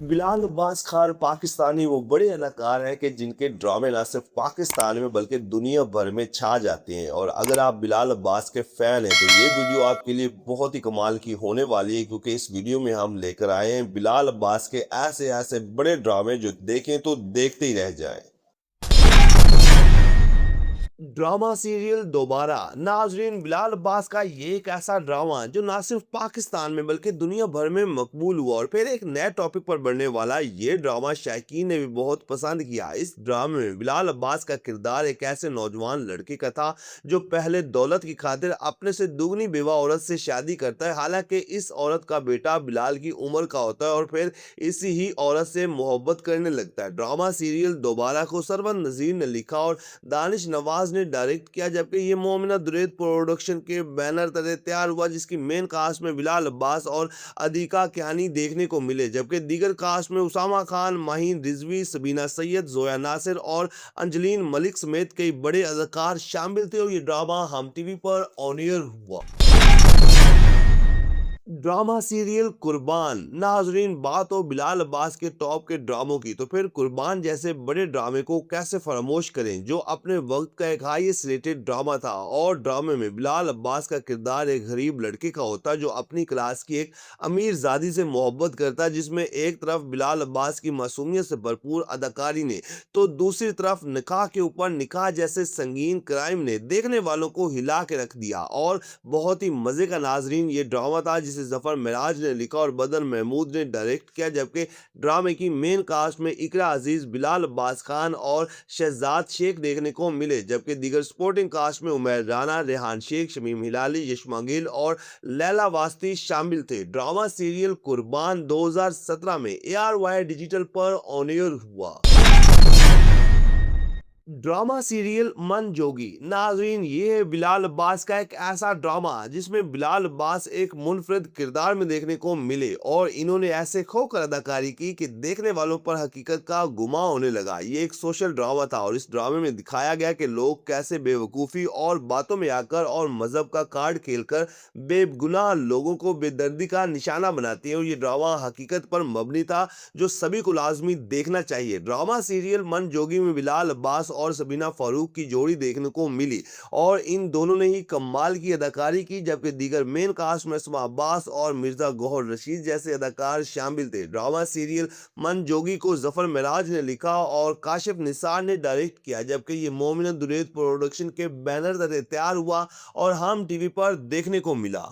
बिलाल अब्बास खान पाकिस्तानी वो बड़े अदाकार हैं कि जिनके ड्रामे ना सिर्फ पाकिस्तान में बल्कि दुनिया भर में छा जाते हैं। और अगर आप बिलाल अब्बास के फैन हैं तो ये वीडियो आपके लिए बहुत ही कमाल की होने वाली है, क्योंकि इस वीडियो में हम लेकर आए हैं बिलाल अब्बास के ऐसे ऐसे बड़े ड्रामे जो देखें तो देखते ही रह जाएं। ड्रामा सीरियल दोबारा नाजरीन, बिलाल अब्बास का ये एक ऐसा ड्रामा जो ना सिर्फ पाकिस्तान में बल्कि दुनिया भर में मकबूल हुआ और फिर एक नए टॉपिक पर बनने वाला ये ड्रामा शायकीन ने भी बहुत पसंद किया। इस ड्रामे में बिलाल अब्बास का किरदार एक ऐसे नौजवान लड़के का था जो पहले दौलत की खातिर अपने से दुगनी बेवा औरत से शादी करता है। हालांकि इस औरत का बेटा बिलाल की उम्र का होता है और फिर इसी ही औरत से मोहब्बत करने लगता है। ड्रामा सीरियल दोबारा को सरवन नजीर ने लिखा और दानिश नवाज ने डायरेक्ट किया, जबकि ये मोमिना दुरैद प्रोडक्शन के बैनर तले तैयार हुआ, जिसकी मेन कास्ट में बिलाल अब्बास और अदीका कियानी देखने को मिले, जबकि दीगर कास्ट में उसामा खान, माहीन रिजवी, सबीना सैयद, जोया नासिर और अंजलीन मलिक समेत कई बड़े अदाकार शामिल थे। और ये ड्रामा हम टीवी पर ऑन एयर हुआ। ड्रामा सीरियल कुर्बान नाजरीन, बात हो बिलाल अब्बास के टॉप के ड्रामों की तो फिर कुर्बान जैसे बड़े ड्रामे को कैसे फरामोश करें, जो अपने वक्त का एक हाईएस्ट रेटेड ड्रामा था। और ड्रामे में बिलाल अब्बास का किरदार एक गरीब लड़के का होता है जो अपनी क्लास की एक अमीर जादी से मोहब्बत करता है, जिसमें एक तरफ बिलाल अब्बास की मासूमियत से भरपूर अदाकारी ने तो दूसरी तरफ निकाह के ऊपर निकाह जैसे संगीन क्राइम ने देखने वालों को हिला के रख दिया। और बहुत ही मजे का नाजरीन ये ड्रामा था जिसे जफर मिराज ने लिखा और बदर महमूद ने डायरेक्ट किया, जबकि ड्रामे की मेन कास्ट में इकरा अजीज, बिलाल अब्बास खान और शहजाद शेख देखने को मिले, जबकि दीगर सपोर्टिंग कास्ट में उमैर राना, रेहान शेख, शमीम हिलाली, यशमा गिल और लैला वास्ती शामिल थे। ड्रामा सीरियल कुर्बान 2017 में ARY डिजिटल पर ऑन एयर हुआ। ड्रामा सीरियल मन जोगी नाजरीन, ये है बिलाल अब्बास का एक ऐसा ड्रामा जिसमें बिलाल अब्बास एक मुनफरिद किरदार में देखने को मिले और इन्होंने ऐसे खोकर अदाकारी की कि देखने वालों पर हकीकत का गुमा होने लगा। ये एक सोशल ड्रामा था और इस ड्रामे में दिखाया गया कि लोग कैसे बेवकूफ़ी और बातों में आकर और मजहब का कार्ड खेलकर बेगुनाह लोगों को बेदर्दी का निशाना बनाती है। और ये ड्रामा हकीकत पर मबनी था जो सभी को लाजमी देखना चाहिए। ड्रामा सीरियल मन जोगी में बिलाल अब्बास और सबीना फारूक की जोड़ी देखने को मिली और इन दोनों ने ही कमाल की अदाकारी की, जबकि दीगर मेन कास्ट में असमा अब्बास और मिर्जा गौहर रशीद जैसे अदाकार शामिल थे। ड्रामा सीरियल मन जोगी को जफर मिराज ने लिखा और काशिफ निसार ने डायरेक्ट किया, जबकि ये मोमिना दुरैद प्रोडक्शन के बैनर तले तैयार हुआ और हम टीवी पर देखने को मिला।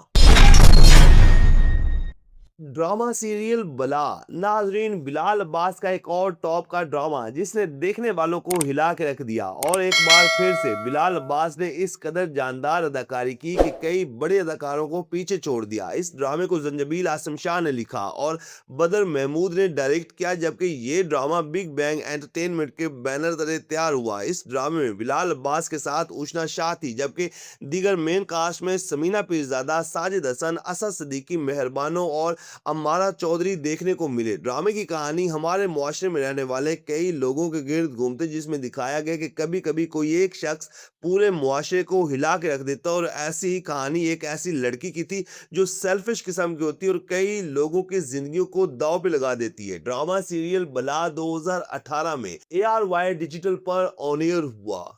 ड्रामा सीरियल बला नाजरीन, बिलाल अब्बास का एक और टॉप का ड्रामा जिसने देखने वालों को हिला के रख दिया और एक बार फिर से बिलाल अब्बास ने इस कदर जानदार अदाकारी की कि कई बड़े अदाकारों को पीछे छोड़ दिया। इस ड्रामे को जंजबील आसम शाह ने लिखा और बदर महमूद ने डायरेक्ट किया, जबकि ये ड्रामा बिग बैंग एंटरटेनमेंट के बैनर तले तैयार हुआ। इस ड्रामे में बिलाल अब्बास के साथ उष्ना शाह थी, जबकि दीगर मेन कास्ट में समीना पीरजादा, साजिद हसन, असद सिद्दीकी, मेहरबानो और अम्मारा चौधरी देखने को मिले। ड्रामे की कहानी हमारे मुआशरे में रहने वाले कई लोगों के गिर्द घूमते, जिसमें दिखाया गया कि कभी कभी कोई एक शख्स पूरे मुआशरे को हिला के रख देता। और ऐसी ही कहानी एक ऐसी लड़की की थी जो सेल्फिश किस्म की होती है और कई लोगों की जिंदगियों को दाव पे लगा देती है। ड्रामा सीरियल बला 2018 में ARY डिजिटल पर ऑन एयर हुआ।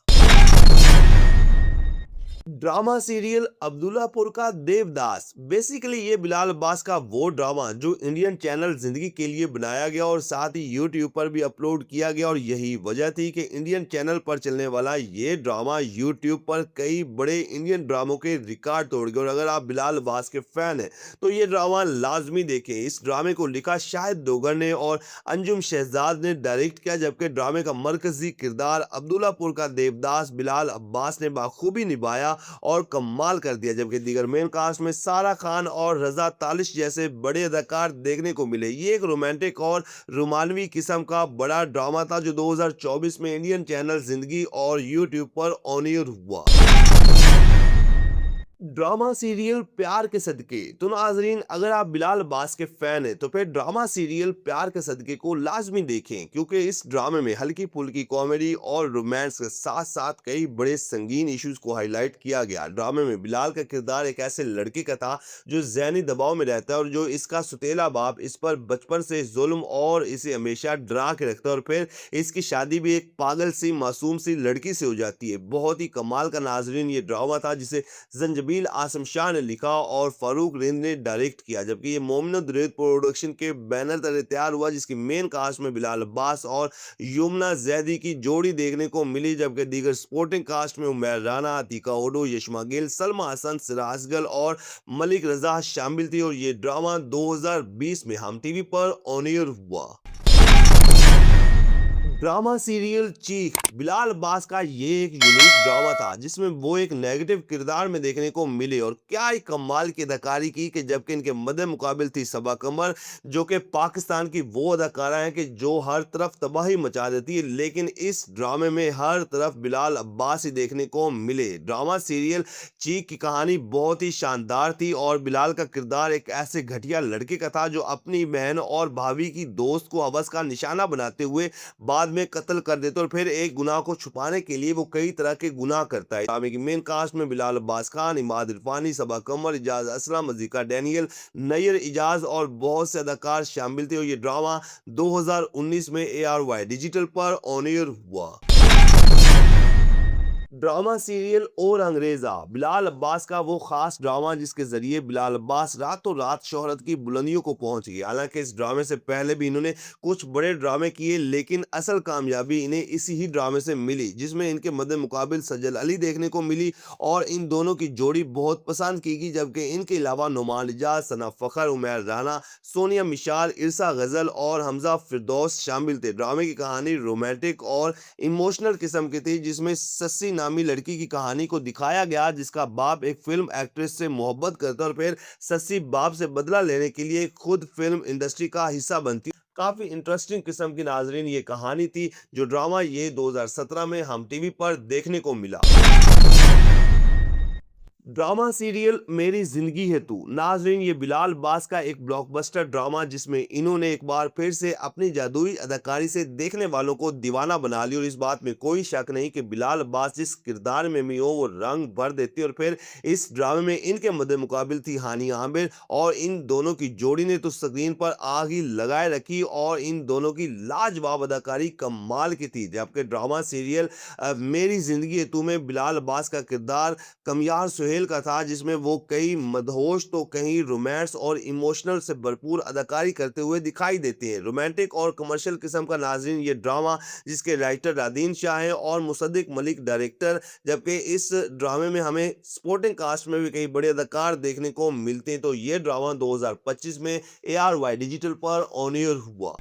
ड्रामा सीरियल अब्दुल्लापुर का देवदास बेसिकली ये बिलाल अब्बास का वो ड्रामा जो इंडियन चैनल जिंदगी के लिए बनाया गया और साथ ही यूट्यूब पर भी अपलोड किया गया। और यही वजह थी कि इंडियन चैनल पर चलने वाला ये ड्रामा यूट्यूब पर कई बड़े इंडियन ड्रामों के रिकॉर्ड तोड़ गया। और अगर आप बिलाल अब्बास के फैन हैं तो ये ड्रामा लाजमी देखें। इस ड्रामे को लिखा शाहिद दोगर ने और अंजुम शहजाद ने डायरेक्ट किया, जबकि ड्रामे का मरकजी किरदार अब्दुल्लापुर का देवदास बिलाल अब्बास ने बाखूबी निभाया और कमाल कर दिया, जबकि दीगर मेन कास्ट में सारा खान और रजा तालिश जैसे बड़े अदाकार देखने को मिले। ये एक रोमांटिक और रोमानवी किस्म का बड़ा ड्रामा था जो 2024 में इंडियन चैनल जिंदगी और यूट्यूब पर ऑन एयर हुआ। ड्रामा सीरियल प्यार के सदके तो नाजरीन, अगर आप बिलाल अब्बास के फैन हैं तो फिर ड्रामा सीरियल प्यार के सदके को लाजमी देखें, क्योंकि इस ड्रामे में हल्की फुल्की कॉमेडी और रोमांस के साथ साथ कई बड़े संगीन इश्यूज को हाईलाइट किया गया। ड्रामे में बिलाल का किरदार एक ऐसे लड़के का था जो जहनी दबाव में रहता है और जो इसका सुतेला बाप इस पर बचपन से जुल्म और इसे हमेशा डरा के रखता है, और फिर इसकी शादी भी एक पागल सी मासूम सी लड़की से हो जाती है। बहुत ही कमाल का नाजरीन ये ड्रामा था, जिसे जंजबील आसम शाह ने लिखा और फारूक रिंद ने डायरेक्ट किया, जबकि ये मोमिन दुरैद प्रोडक्शन के बैनर तले तैयार हुआ, जिसकी मेन कास्ट में बिलाल अब्बास और यमुना जैदी की जोड़ी देखने को मिली, जबकि दीगर सपोर्टिंग कास्ट में उमैर राना, अतीका ओडो, यशमा गिल, सलमा हसन, सिराजगल और मलिक रजा शामिल थी। और ये ड्रामा 2020 में हम टीवी पर ऑन एयर हुआ। ड्रामा सीरियल चीख बिलाल अब्बास का ये एक यूनिक ड्रामा था, जिसमें वो एक नेगेटिव किरदार में देखने को मिले, और क्या ही कमाल की अदाकारी की कि जबकि इनके मद्दे मुकाबिल थी सबा कमर, जो कि पाकिस्तान की वो अदाकारा है कि जो हर तरफ तबाही मचा देती है, लेकिन इस ड्रामे में हर तरफ बिलाल अब्बास ही देखने को मिले। ड्रामा सीरियल चीख की कहानी बहुत ही शानदार थी और बिलाल का किरदार एक ऐसे घटिया लड़के का था जो अपनी बहन और भाभी की दोस्त को हवस का निशाना बनाते हुए बाद में कत्ल कर देते, और फिर एक गुनाह को छुपाने के लिए वो कई तरह के गुनाह करता है। ड्रामे की मेन कास्ट में बिलाल अब्बास खान, इमाद इरफानी, सबा कमर, इजाज असलम, अजीका डैनियल, नैयर इजाज और बहुत से अदाकार शामिल थे। और ये ड्रामा 2019 में ARY डिजिटल पर ऑन एयर हुआ। ड्रामा सीरियल और अंग्रेजा बिलाल अब्बास का वो खास ड्रामा जिसके जरिए बिलाल अब्बास रातों रात शोहरत की बुलंदियों को पहुंच गए। हालांकि इस ड्रामे से पहले भी इन्होंने कुछ बड़े ड्रामे किए, लेकिन असल कामयाबी इन्हें इसी ही ड्रामे से मिली, जिसमें इनके मद्दे मुकाबिल सजल अली देखने को मिली और इन दोनों की जोड़ी बहुत पसंद की गई। जबकि इनके अलावा नुमान इजाज, सना फखर, उमैर राना, सोनिया मिशाल, इरसा गजल और हमजा फिरदौस शामिल थे। ड्रामे की कहानी रोमांटिक और इमोशनल किस्म की थी, जिसमें सस्सी नामी लड़की की कहानी को दिखाया गया, जिसका बाप एक फिल्म एक्ट्रेस से मोहब्बत करता और फिर सस्सी बाप से बदला लेने के लिए खुद फिल्म इंडस्ट्री का हिस्सा बनती। काफी इंटरेस्टिंग किस्म की नाजरीन ये कहानी थी, जो ड्रामा ये 2017 में हम टीवी पर देखने को मिला। ड्रामा सीरियल मेरी जिंदगी है तू नाजरीन, ये बिलाल अब्बास का एक ब्लॉकबस्टर ड्रामा, जिसमें इन्होंने एक बार फिर से अपनी जादुई अदाकारी से देखने वालों को दीवाना बना लिया। और इस बात में कोई शक नहीं कि बिलाल अब्बास जिस किरदार में भी हो वो रंग भर देती। और फिर इस ड्रामे में इनके मद्दे मुकाबिल थी हानिया आमिर, और इन दोनों की जोड़ी ने तो स्क्रीन पर आग ही लगाए रखी, और इन दोनों की लाजवाब अदाकारी कमाल की थी। जबकि ड्रामा सीरियल मेरी जिंदगी है तू में बिलाल अब्बास का किरदार कमयार सुहेल का था, जिसमें वो कई मदहोश तो कहीं रोमांस और इमोशनल से भरपूर अदाकारी करते हुए दिखाई देते हैं। रोमांटिक और कमर्शियल किस्म का नाजरीन ये ड्रामा, जिसके राइटर रादीन शाह हैं और मुसद्दिक मलिक डायरेक्टर, जबकि इस ड्रामे में हमें सपोर्टिंग कास्ट में भी कई बड़े अदाकार देखने को मिलते हैं। तो ये ड्रामा 2025 में ARY डिजिटल पर ऑन एयर हुआ।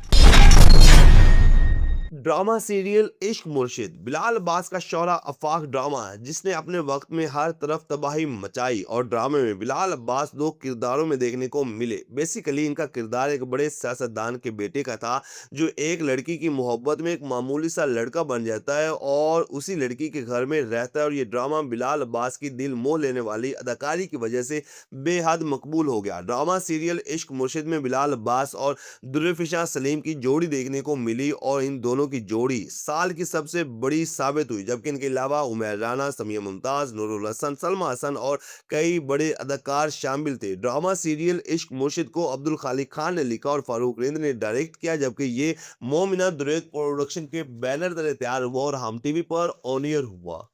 ड्रामा सीरियल इश्क मुर्शिद बिलाल अब्बास का शौरा आफाक ड्रामा है, जिसने अपने वक्त में हर तरफ तबाही मचाई। और ड्रामे में बिलाल अब्बास दो किरदारों में देखने को मिले। बेसिकली इनका किरदार एक बड़े सियासतदान के बेटे का था, जो एक लड़की की मोहब्बत में एक मामूली सा लड़का बन जाता है और उसी लड़की के घर में रहता है। और ये ड्रामा बिलाल अब्बास की दिल मोह लेने वाली अदाकारी की वजह से बेहद मकबूल हो गया। ड्रामा सीरियल इश्क मुर्शिद में बिलाल अब्बास और दुर्रफिशा सलीम की जोड़ी देखने को मिली, और इन दोनों की जोड़ी साल की सबसे बड़ी साबित हुई। जबकि इनके अलावा उमैर राना, समिया मुमताज, नूरुल हसन, सलमा हसन और कई बड़े अदाकार शामिल थे। ड्रामा सीरियल इश्क मुर्शिद को अब्दुल खालिक खान ने लिखा और फारूक रिंद ने डायरेक्ट किया, जबकि ये मोमिना दुरैद प्रोडक्शन के बैनर तले तैयार हुआ और हम टीवी पर ऑन एयर हुआ।